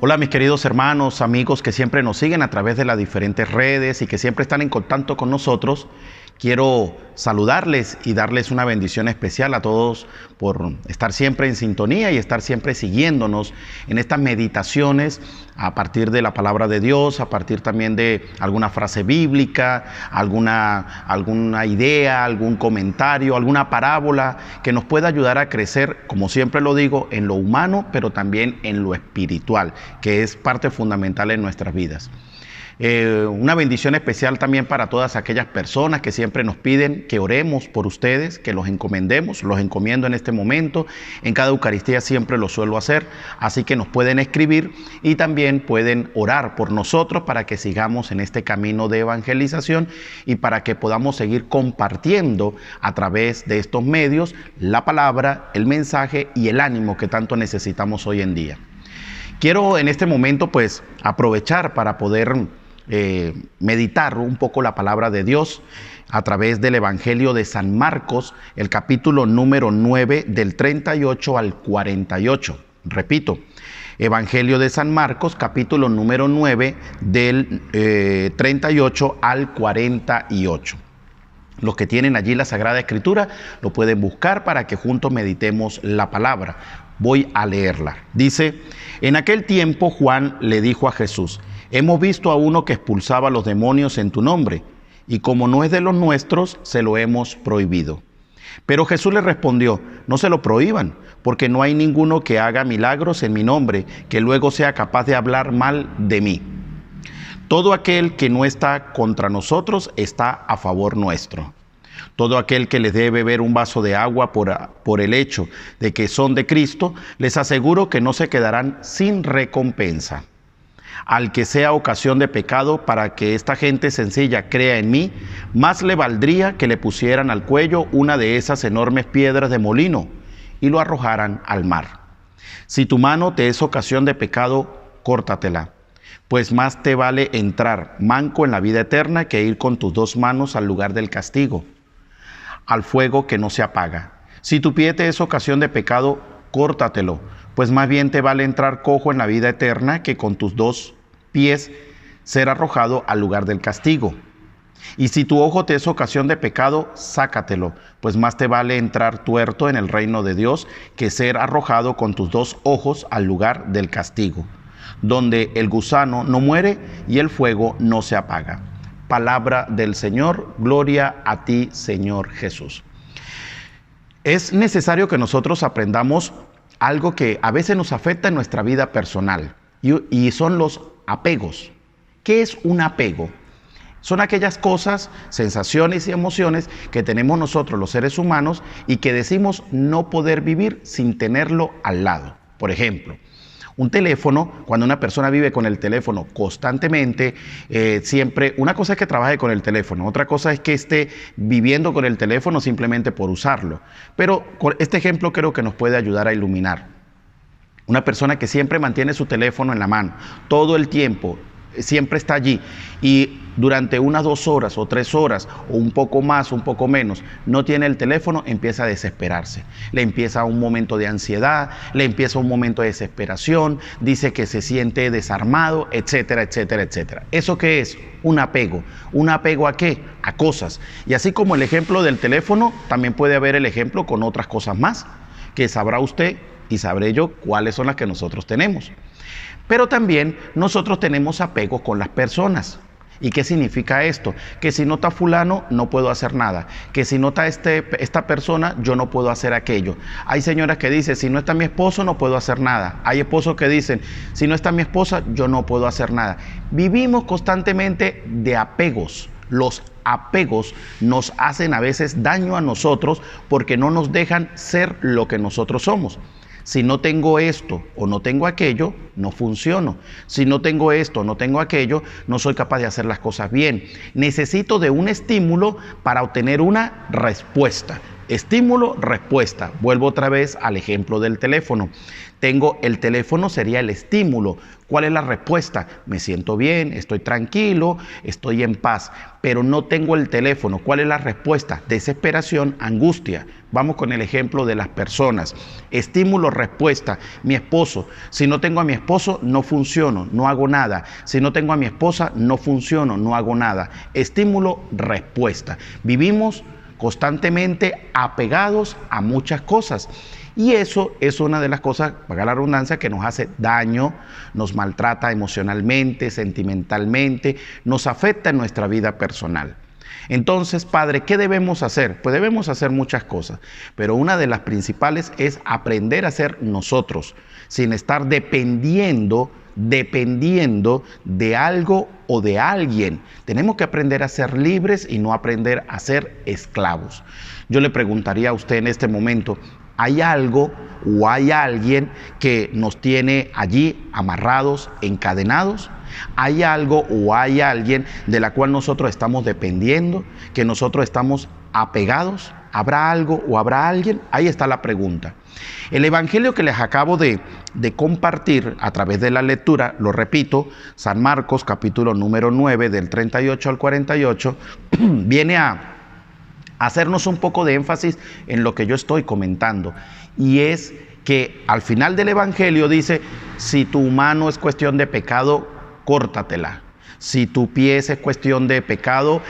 Hola mis queridos hermanos, amigos que siempre nos siguen a través de las diferentes redes y que siempre están en contacto con nosotros. Quiero saludarles y darles una bendición especial a todos por estar siempre en sintonía y estar siempre siguiéndonos en estas meditaciones a partir de la palabra de Dios, a partir también de alguna frase bíblica, alguna idea, algún comentario, alguna parábola que nos pueda ayudar a crecer, como siempre lo digo, en lo humano, pero también en lo espiritual, que es parte fundamental en nuestras vidas. Una bendición especial también para todas aquellas personas que siempre nos piden que oremos por ustedes, que los encomendemos. Los encomiendo en este momento. En cada Eucaristía siempre lo suelo hacer, así que nos pueden escribir y también pueden orar por nosotros para que sigamos en este camino de evangelización y para que podamos seguir compartiendo a través de estos medios la palabra, el mensaje y el ánimo que tanto necesitamos hoy en día. Quiero en este momento pues aprovechar para poder meditar un poco la palabra de Dios a través del Evangelio de San Marcos, el capítulo número 9 del 38 al 48. Repito, Evangelio de San Marcos, capítulo número 9 del 38 al 48. Los que tienen allí la Sagrada Escritura lo pueden buscar para que juntos meditemos la palabra. Voy a leerla. Dice: en aquel tiempo Juan le dijo a Jesús: hemos visto a uno que expulsaba a los demonios en tu nombre, y como no es de los nuestros, se lo hemos prohibido. Pero Jesús le respondió: no se lo prohíban, porque no hay ninguno que haga milagros en mi nombre, que luego sea capaz de hablar mal de mí. Todo aquel que no está contra nosotros está a favor nuestro. Todo aquel que les dé beber un vaso de agua por el hecho de que son de Cristo, les aseguro que no se quedarán sin recompensa. Al que sea ocasión de pecado para que esta gente sencilla crea en mí, más le valdría que le pusieran al cuello una de esas enormes piedras de molino y lo arrojaran al mar. Si tu mano te es ocasión de pecado, córtatela, pues más te vale entrar manco en la vida eterna que ir con tus dos manos al lugar del castigo, al fuego que no se apaga. Si tu pie te es ocasión de pecado, córtatelo, pues más bien te vale entrar cojo en la vida eterna que con tus dos pies ser arrojado al lugar del castigo. Y si tu ojo te es ocasión de pecado, sácatelo, pues más te vale entrar tuerto en el reino de Dios que ser arrojado con tus dos ojos al lugar del castigo, donde el gusano no muere y el fuego no se apaga. Palabra del Señor, gloria a ti, Señor Jesús. Es necesario que nosotros aprendamos algo que a veces nos afecta en nuestra vida personal y son los apegos. ¿Qué es un apego? Son aquellas cosas, sensaciones y emociones que tenemos nosotros los seres humanos y que decimos no poder vivir sin tenerlo al lado. Por ejemplo, un teléfono, cuando una persona vive con el teléfono constantemente, siempre, una cosa es que trabaje con el teléfono, otra cosa es que esté viviendo con el teléfono simplemente por usarlo. Pero este ejemplo creo que nos puede ayudar a iluminar. Una persona que siempre mantiene su teléfono en la mano, todo el tiempo, siempre está allí y durante unas 2 horas o 3 horas o un poco más, un poco menos, no tiene el teléfono, empieza a desesperarse. Le empieza un momento de ansiedad, le empieza un momento de desesperación, dice que se siente desarmado, etcétera, etcétera, etcétera. ¿Eso qué es? Un apego. ¿Un apego a qué? A cosas. Y así como el ejemplo del teléfono, también puede haber el ejemplo con otras cosas más, que sabrá usted y sabré yo cuáles son las que nosotros tenemos. Pero también nosotros tenemos apego con las personas. ¿Y qué significa esto? Que si no está fulano, no puedo hacer nada. Que si no está esta persona, yo no puedo hacer aquello. Hay señoras que dicen, si no está mi esposo, no puedo hacer nada. Hay esposos que dicen, si no está mi esposa, yo no puedo hacer nada. Vivimos constantemente de apegos. Los apegos nos hacen a veces daño a nosotros porque no nos dejan ser lo que nosotros somos. Si no tengo esto o no tengo aquello, no funciono. Si no tengo esto o no tengo aquello, no soy capaz de hacer las cosas bien. Necesito de un estímulo para obtener una respuesta. Estímulo, respuesta. Vuelvo otra vez al ejemplo del teléfono. Tengo el teléfono, sería el estímulo. ¿Cuál es la respuesta? Me siento bien, estoy tranquilo, estoy en paz, pero no tengo el teléfono. ¿Cuál es la respuesta? Desesperación, angustia. Vamos con el ejemplo de las personas. Estímulo, respuesta. Mi esposo. Si no tengo a mi esposo, no funciono, no hago nada. Si no tengo a mi esposa, no funciono, no hago nada. Estímulo, respuesta. Vivimos constantemente apegados a muchas cosas. Y eso es una de las cosas, valga la redundancia, que nos hace daño, nos maltrata emocionalmente, sentimentalmente, nos afecta en nuestra vida personal. Entonces, Padre, ¿qué debemos hacer? Pues debemos hacer muchas cosas, pero una de las principales es aprender a ser nosotros, sin estar dependiendo de algo o de alguien. Tenemos que aprender a ser libres y no aprender a ser esclavos. Yo le preguntaría a usted en este momento, ¿hay algo o hay alguien que nos tiene allí amarrados, encadenados? ¿Hay algo o hay alguien de la cual nosotros estamos dependiendo, que nosotros estamos apegados? ¿Habrá algo o habrá alguien? Ahí está la pregunta. El evangelio que les acabo de compartir a través de la lectura, lo repito, San Marcos capítulo número 9 del 38 al 48, viene a hacernos un poco de énfasis en lo que yo estoy comentando, y es que al final del evangelio dice, si tu mano es cuestión de pecado, córtatela. Si tu pie es cuestión de pecado,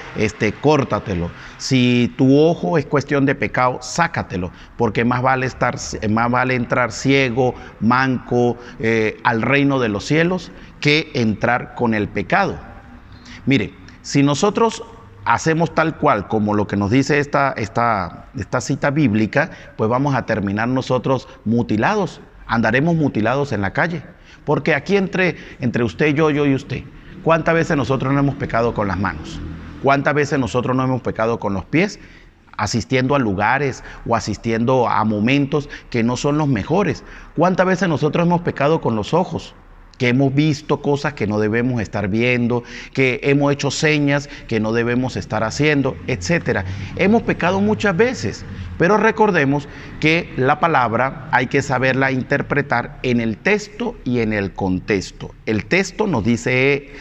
córtatelo. Si tu ojo es cuestión de pecado, sácatelo, porque más vale entrar ciego, manco, al reino de los cielos, que entrar con el pecado. Mire, si nosotros hacemos tal cual como lo que nos dice esta cita bíblica, pues vamos a terminar nosotros mutilados, andaremos mutilados en la calle, porque aquí entre usted, yo y usted, ¿cuántas veces nosotros no hemos pecado con las manos? ¿Cuántas veces nosotros no hemos pecado con los pies? Asistiendo a lugares o asistiendo a momentos que no son los mejores. ¿Cuántas veces nosotros hemos pecado con los ojos? Que hemos visto cosas que no debemos estar viendo, que hemos hecho señas que no debemos estar haciendo, etcétera. Hemos pecado muchas veces, pero recordemos que la palabra hay que saberla interpretar en el texto y en el contexto. El texto nos dice,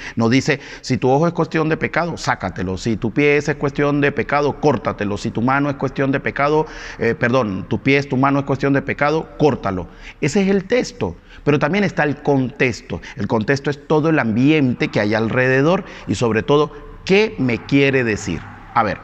si tu ojo es cuestión de pecado, sácatelo. Si tu pie es cuestión de pecado, córtatelo. Si tu mano es cuestión de pecado, tu mano es cuestión de pecado, córtalo. Ese es el texto. Pero también está el contexto. El contexto es todo el ambiente que hay alrededor y sobre todo, ¿qué me quiere decir? A ver,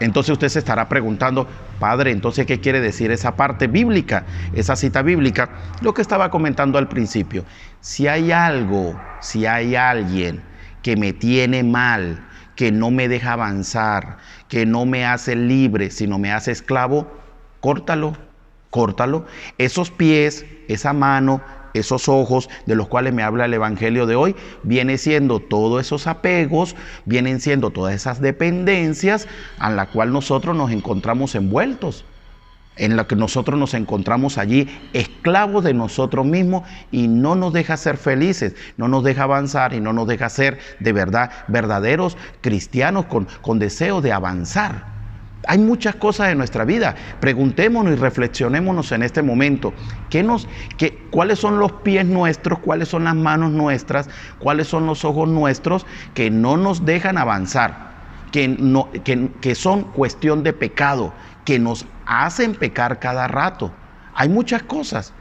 entonces usted se estará preguntando, Padre, entonces, ¿qué quiere decir esa parte bíblica, esa cita bíblica? Lo que estaba comentando al principio. Si hay algo, si hay alguien que me tiene mal, que no me deja avanzar, que no me hace libre, sino me hace esclavo, córtalo. Esos pies, esa mano, esos ojos de los cuales me habla el evangelio de hoy, viene siendo todos esos apegos, vienen siendo todas esas dependencias a la cual nosotros nos encontramos envueltos, en la que nosotros nos encontramos allí esclavos de nosotros mismos y no nos deja ser felices, no nos deja avanzar y no nos deja ser de verdad verdaderos cristianos con deseo de avanzar. Hay muchas cosas en nuestra vida. Preguntémonos y reflexionémonos en este momento. ¿Cuáles son los pies nuestros? ¿Cuáles son las manos nuestras? ¿Cuáles son los ojos nuestros que no nos dejan avanzar? Que son cuestión de pecado, que nos hacen pecar cada rato. Hay muchas cosas.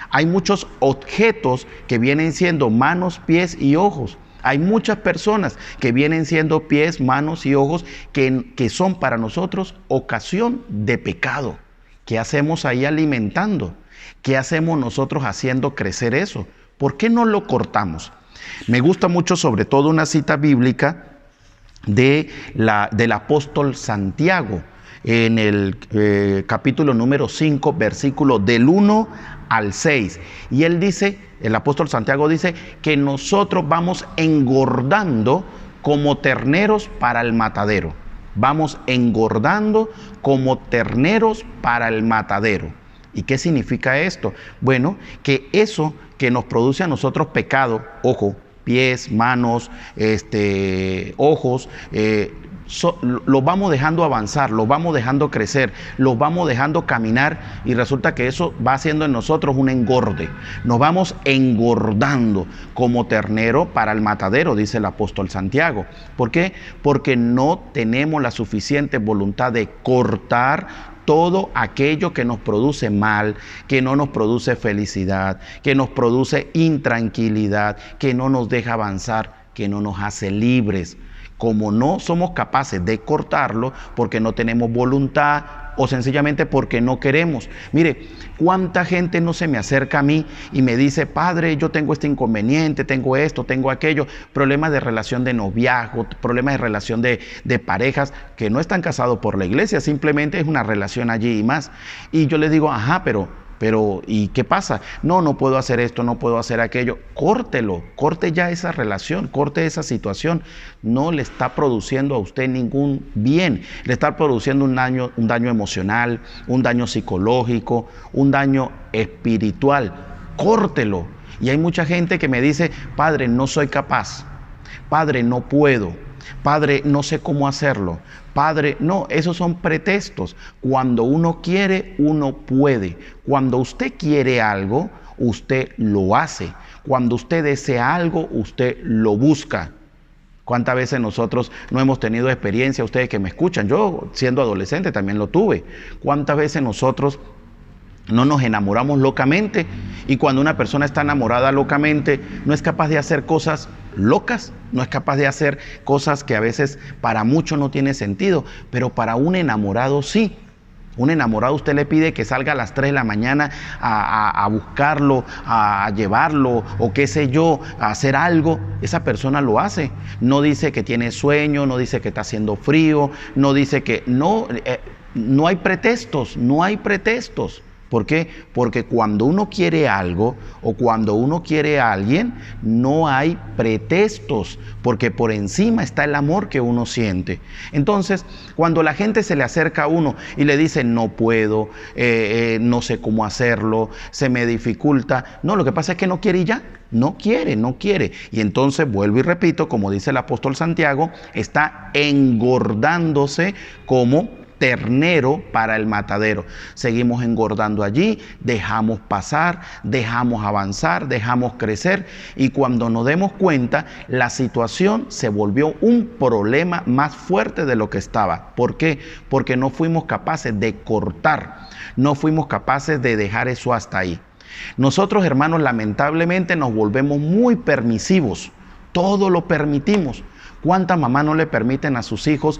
Hay muchos objetos que vienen siendo manos, pies y ojos. Hay muchas personas que vienen siendo pies, manos y ojos que son para nosotros ocasión de pecado. ¿Qué hacemos ahí alimentando? ¿Qué hacemos nosotros haciendo crecer eso? ¿Por qué no lo cortamos? Me gusta mucho sobre todo una cita bíblica del apóstol Santiago en el capítulo número 5, versículo del 1 al 6. Y él dice, el apóstol Santiago dice que nosotros vamos engordando como terneros para el matadero. Vamos engordando como terneros para el matadero. ¿Y qué significa esto? Bueno, que eso que nos produce a nosotros pecado, ojo, pies, manos, ojos, lo vamos dejando avanzar, lo vamos dejando crecer, lo vamos dejando caminar y resulta que eso va haciendo en nosotros un engorde. Nos vamos engordando como ternero para el matadero, dice el apóstol Santiago. ¿Por qué? Porque no tenemos la suficiente voluntad de cortar todo aquello que nos produce mal, que no nos produce felicidad, que nos produce intranquilidad, que no nos deja avanzar, que no nos hace libres. Como no somos capaces de cortarlo porque no tenemos voluntad o sencillamente porque no queremos. Mire, cuánta gente no se me acerca a mí y me dice: padre, yo tengo este inconveniente, tengo esto, tengo aquello, problemas de relación de noviazgo, problemas de relación de parejas que no están casados por la iglesia, simplemente es una relación allí y más. Y yo les digo: ajá, pero ¿y qué pasa? No puedo hacer esto, no puedo hacer aquello. Córtelo, corte ya esa relación, corte esa situación. No le está produciendo a usted ningún bien. Le está produciendo un daño emocional, un daño psicológico, un daño espiritual. Córtelo. Y hay mucha gente que me dice: padre, no soy capaz. Padre, no puedo. Padre, no sé cómo hacerlo. Padre, no, esos son pretextos. Cuando uno quiere, uno puede. Cuando usted quiere algo, usted lo hace. Cuando usted desea algo, usted lo busca. ¿Cuántas veces nosotros no hemos tenido experiencia? Ustedes que me escuchan, yo siendo adolescente también lo tuve. ¿Cuántas veces nosotros no nos enamoramos locamente? Y cuando una persona está enamorada locamente, no es capaz de hacer cosas locas, no es capaz de hacer cosas que a veces para muchos no tiene sentido, pero para un enamorado sí. Un enamorado usted le pide que salga a las 3 de la mañana a buscarlo, a llevarlo o qué sé yo, a hacer algo. Esa persona lo hace. No dice que tiene sueño, no dice que está haciendo frío, no dice que no hay pretextos, no hay pretextos. ¿Por qué? Porque cuando uno quiere algo o cuando uno quiere a alguien, no hay pretextos, porque por encima está el amor que uno siente. Entonces, cuando la gente se le acerca a uno y le dice: no puedo, no sé cómo hacerlo, se me dificulta. No, lo que pasa es que no quiere y ya. No quiere. Y entonces, vuelvo y repito, como dice el apóstol Santiago, está engordándose como ternero para el matadero. Seguimos engordando allí, dejamos pasar, dejamos avanzar, dejamos crecer, y cuando nos demos cuenta, la situación se volvió un problema más fuerte de lo que estaba. ¿Por qué? Porque no fuimos capaces de cortar, no fuimos capaces de dejar eso hasta ahí. Nosotros, hermanos, lamentablemente nos volvemos muy permisivos, todo lo permitimos. ¿Cuántas mamás no le permiten a sus hijos?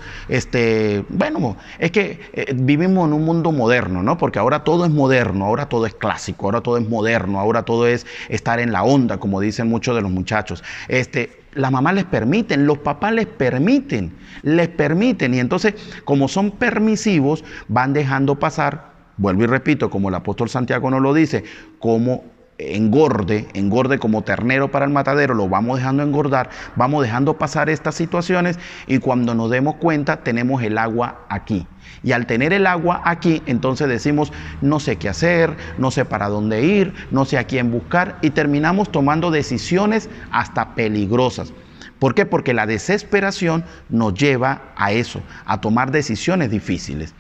Bueno, es que vivimos en un mundo moderno, ¿no? Porque ahora todo es moderno, ahora todo es clásico, ahora todo es moderno, ahora todo es estar en la onda, como dicen muchos de los muchachos. Las mamás les permiten, los papás les permiten, y entonces, como son permisivos, van dejando pasar, vuelvo y repito, como el apóstol Santiago nos lo dice, como engorde como ternero para el matadero, lo vamos dejando engordar, vamos dejando pasar estas situaciones, y cuando nos demos cuenta tenemos el agua aquí. Y al tener el agua aquí, entonces decimos: no sé qué hacer, no sé para dónde ir, no sé a quién buscar, y terminamos tomando decisiones hasta peligrosas. ¿Por qué? Porque la desesperación nos lleva a eso, a tomar decisiones difíciles.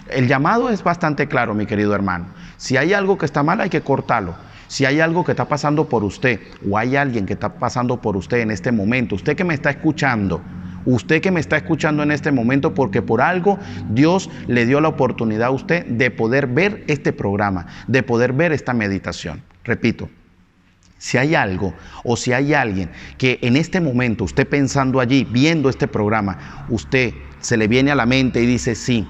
El llamado es bastante claro, mi querido hermano. Si hay algo que está mal, hay que cortarlo. Si hay algo que está pasando por usted, o hay alguien que está pasando por usted en este momento, usted que me está escuchando en este momento, porque por algo Dios le dio la oportunidad a usted de poder ver este programa, de poder ver esta meditación. Repito, si hay algo o si hay alguien que en este momento, usted pensando allí, viendo este programa, usted se le viene a la mente y dice: sí,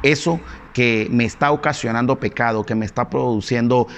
eso que me está ocasionando pecado, que me está produciendo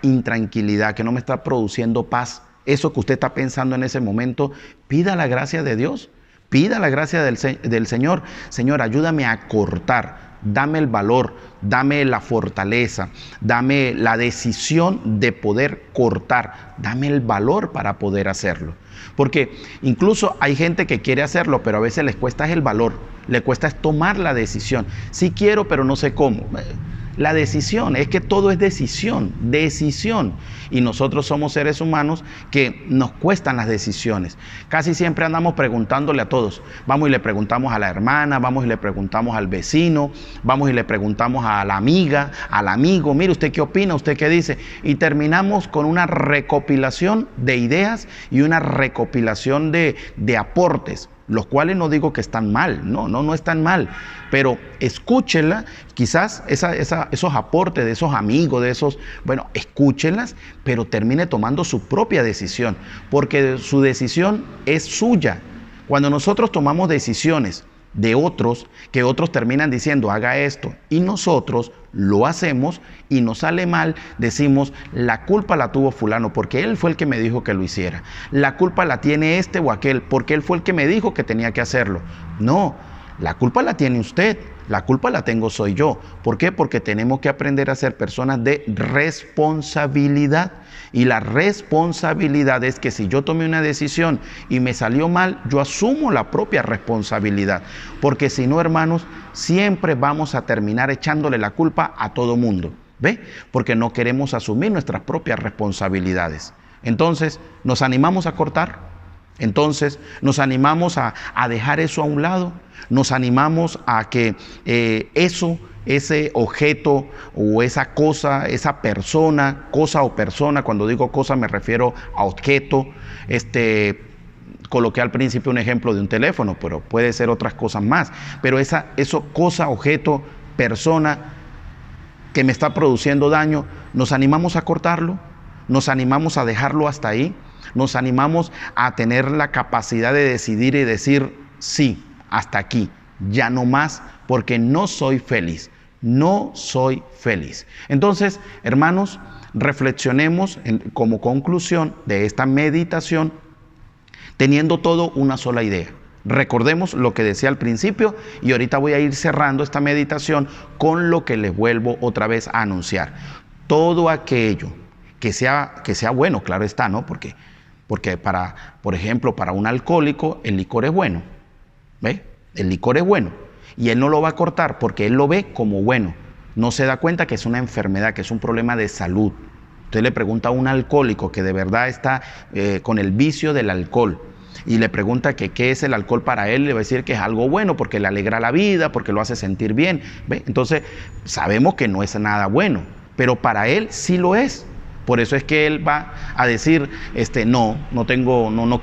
intranquilidad, que no me está produciendo paz, eso que usted está pensando en ese momento, pida la gracia de Dios, pida la gracia del Señor. Señor, ayúdame a cortar, dame el valor, dame la fortaleza, dame la decisión de poder cortar, dame el valor para poder hacerlo. Porque incluso hay gente que quiere hacerlo, pero a veces les cuesta el valor, le cuesta tomar la decisión. Sí quiero, pero no sé cómo. La decisión, es que todo es decisión, decisión. Y nosotros somos seres humanos que nos cuestan las decisiones. Casi siempre andamos preguntándole a todos. Vamos y le preguntamos a la hermana, vamos y le preguntamos al vecino, vamos y le preguntamos a la amiga, al amigo, mire usted qué opina, usted qué dice. Y terminamos con una recopilación de ideas y una recopilación de aportes, los cuales no digo que están mal, no están mal, pero escúchenla, quizás esos aportes de esos amigos, escúchenlas, pero termine tomando su propia decisión, porque su decisión es suya. Cuando nosotros tomamos decisiones de otros, que otros terminan diciendo haga esto, y nosotros lo hacemos y nos sale mal, decimos la culpa la tuvo fulano porque él fue el que me dijo que lo hiciera, la culpa la tiene este o aquel porque él fue el que me dijo que tenía que hacerlo. No, la culpa la tiene usted, la culpa la tengo soy yo. ¿Por qué? Porque tenemos que aprender a ser personas de responsabilidad. Y la responsabilidad es que si yo tomé una decisión y me salió mal, yo asumo la propia responsabilidad. Porque si no, hermanos, siempre vamos a terminar echándole la culpa a todo mundo. ¿Ve? Porque no queremos asumir nuestras propias responsabilidades. Entonces, ¿nos animamos a cortar? Entonces, ¿nos animamos a dejar eso a un lado? ¿Nos animamos a que ese objeto o esa cosa, esa persona, cosa o persona, cuando digo cosa me refiero a objeto, coloqué al principio un ejemplo de un teléfono, pero puede ser otras cosas más, pero eso cosa, objeto, persona que me está produciendo daño, ¿nos animamos a cortarlo? ¿Nos animamos a dejarlo hasta ahí? ¿Nos animamos a tener la capacidad de decidir y decir sí, hasta aquí, ya no más, porque no soy feliz? No soy feliz. Entonces, hermanos, reflexionemos como conclusión de esta meditación, teniendo todo una sola idea. Recordemos lo que decía al principio y ahorita voy a ir cerrando esta meditación con lo que les vuelvo otra vez a anunciar. Todo aquello que sea bueno, claro está, ¿no? Porque por ejemplo, para un alcohólico el licor es bueno, ¿ve? El licor es bueno y él no lo va a cortar porque él lo ve como bueno. No se da cuenta que es una enfermedad, que es un problema de salud. Usted le pregunta a un alcohólico que de verdad está con el vicio del alcohol y le pregunta que qué es el alcohol para él, le va a decir que es algo bueno porque le alegra la vida, porque lo hace sentir bien, ¿ve? Entonces sabemos que no es nada bueno, pero para él sí lo es. Por eso es que él va a decir, no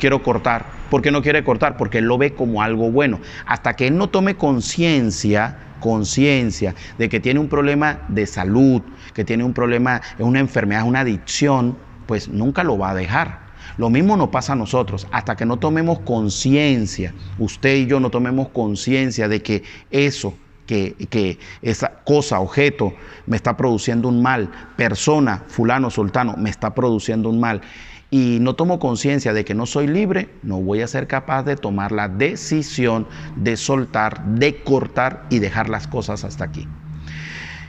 quiero cortar. ¿Por qué no quiere cortar? Porque él lo ve como algo bueno. Hasta que él no tome conciencia de que tiene un problema de salud, que tiene un problema, es una enfermedad, es una adicción, pues nunca lo va a dejar. Lo mismo nos pasa a nosotros, hasta que no tomemos conciencia, usted y yo no tomemos conciencia de que que esa cosa, objeto, me está produciendo un mal, persona, fulano, sultano, me está produciendo un mal, y no tomo conciencia de que no soy libre, no voy a ser capaz de tomar la decisión de soltar, de cortar y dejar las cosas hasta aquí.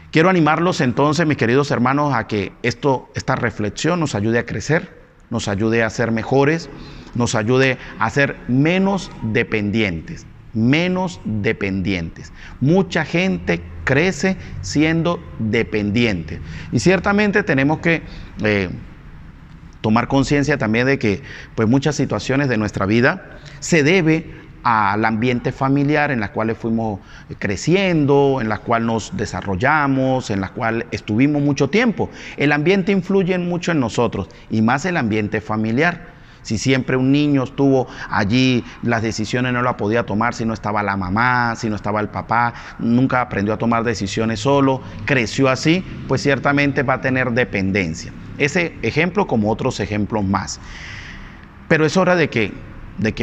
Quiero animarlos entonces, mis queridos hermanos, a que esta reflexión nos ayude a crecer, nos ayude a ser mejores, nos ayude a ser menos dependientes. Mucha gente crece siendo dependiente y ciertamente tenemos que tomar conciencia también de que pues muchas situaciones de nuestra vida se debe al ambiente familiar en la cual fuimos creciendo, en la cual nos desarrollamos, en la cual estuvimos mucho tiempo. El ambiente influye mucho en nosotros y más el ambiente familiar. Si siempre un niño estuvo allí, las decisiones no las podía tomar si no estaba la mamá, si no estaba el papá, nunca aprendió a tomar decisiones solo, creció así, pues ciertamente va a tener dependencia. Ese ejemplo como otros ejemplos más. Pero es hora de que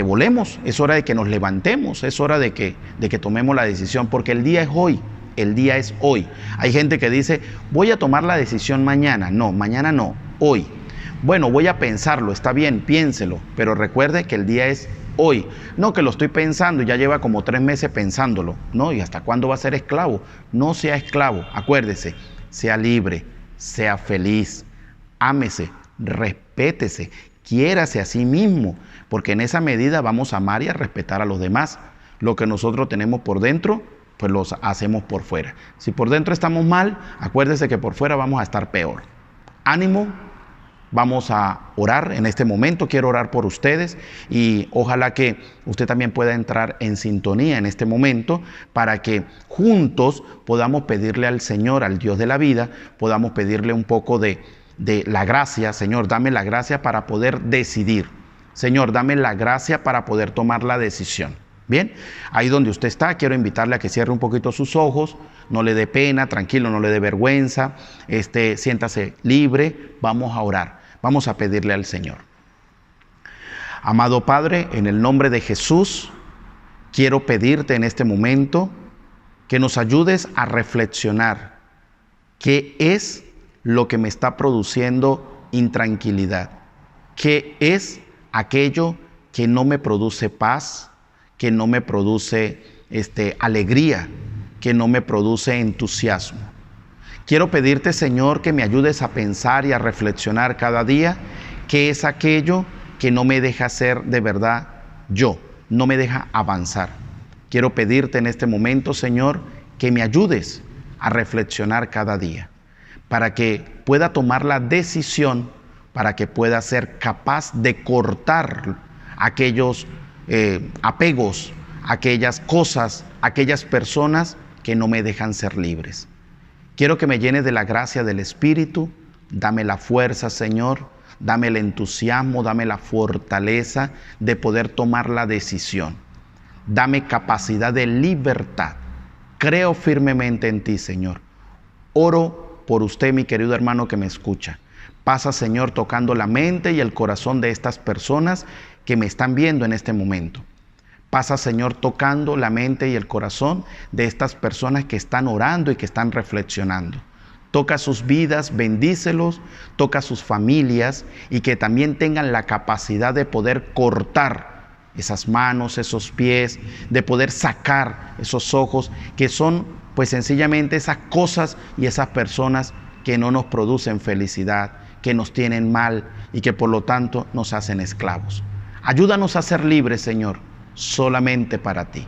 volemos, es hora de que nos levantemos, es hora de que tomemos la decisión, porque el día es hoy. El día es hoy. Hay gente que dice, voy a tomar la decisión mañana. No, mañana no, hoy. Bueno, voy a pensarlo, está bien, piénselo, pero recuerde que el día es hoy. No que lo estoy pensando y ya lleva como 3 meses pensándolo. No, ¿y hasta cuándo va a ser esclavo? No sea esclavo, acuérdese, sea libre, sea feliz, ámese, respétese, quiérase a sí mismo, porque en esa medida vamos a amar y a respetar a los demás. Lo que nosotros tenemos por dentro pues los hacemos por fuera. Si por dentro estamos mal, acuérdese que por fuera vamos a estar peor. Ánimo, vamos a orar en este momento. Quiero orar por ustedes y ojalá que usted también pueda entrar en sintonía en este momento para que juntos podamos pedirle al Señor, al Dios de la vida, podamos pedirle un poco de la gracia. Señor, dame la gracia para poder decidir. Señor, dame la gracia para poder tomar la decisión. Bien, ahí donde usted está, quiero invitarle a que cierre un poquito sus ojos, no le dé pena, tranquilo, no le dé vergüenza, siéntase libre, vamos a orar, vamos a pedirle al Señor. Amado Padre, en el nombre de Jesús, quiero pedirte en este momento que nos ayudes a reflexionar qué es lo que me está produciendo intranquilidad, qué es aquello que no me produce paz, que no me produce alegría, que no me produce entusiasmo. Quiero pedirte, Señor, que me ayudes a pensar y a reflexionar cada día qué es aquello que no me deja ser de verdad yo, no me deja avanzar. Quiero pedirte en este momento, Señor, que me ayudes a reflexionar cada día para que pueda tomar la decisión, para que pueda ser capaz de cortar aquellos apegos, aquellas cosas, aquellas personas que no me dejan ser libres. Quiero que me llenes de la gracia del Espíritu. Dame la fuerza, Señor, dame el entusiasmo, dame la fortaleza de poder tomar la decisión. Dame capacidad de libertad. Creo firmemente en ti, Señor. Oro por usted, mi querido hermano que me escucha. Pasa, Señor, tocando la mente y el corazón de estas personas que me están viendo en este momento. Pasa, Señor, tocando la mente y el corazón de estas personas que están orando y que están reflexionando. Toca sus vidas, bendícelos, toca sus familias y que también tengan la capacidad de poder cortar esas manos, esos pies, de poder sacar esos ojos que son pues sencillamente esas cosas y esas personas que no nos producen felicidad, que nos tienen mal y que por lo tanto nos hacen esclavos. Ayúdanos a ser libres, Señor, solamente para ti.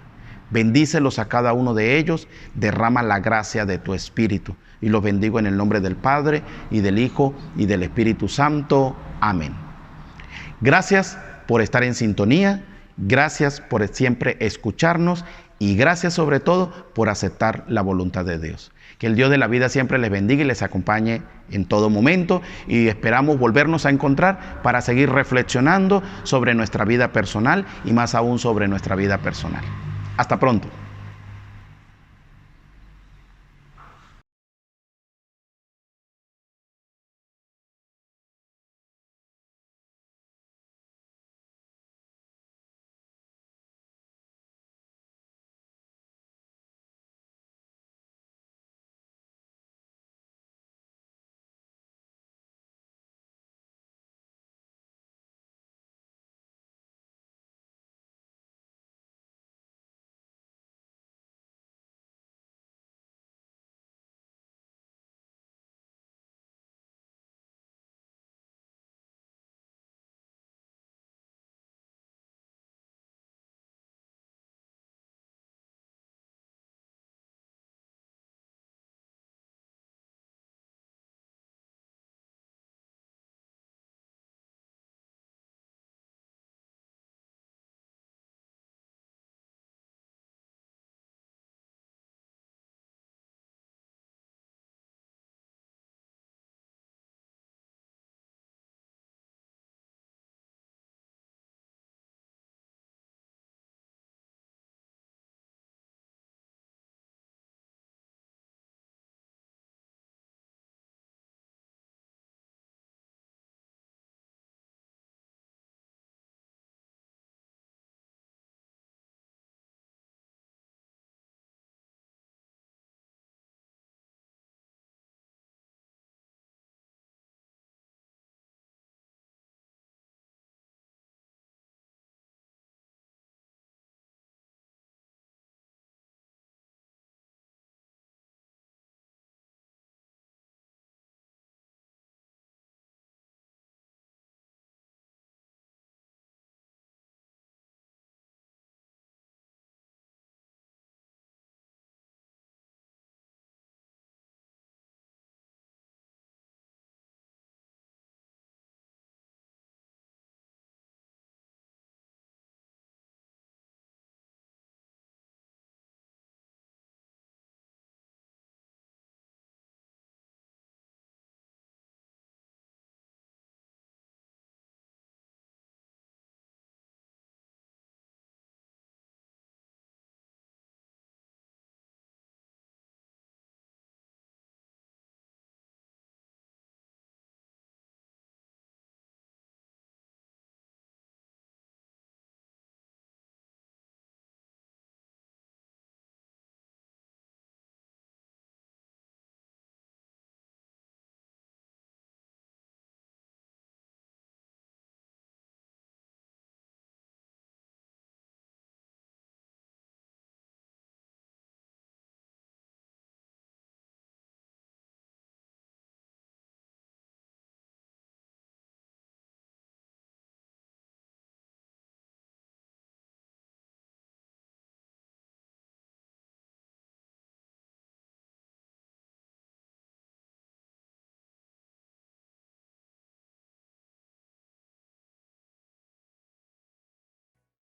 Bendícelos a cada uno de ellos, derrama la gracia de tu Espíritu. Y los bendigo en el nombre del Padre, y del Hijo, y del Espíritu Santo. Amén. Gracias por estar en sintonía, gracias por siempre escucharnos, y gracias sobre todo por aceptar la voluntad de Dios. Que el Dios de la vida siempre les bendiga y les acompañe en todo momento, y esperamos volvernos a encontrar para seguir reflexionando sobre nuestra vida personal y más aún sobre nuestra vida personal. Hasta pronto.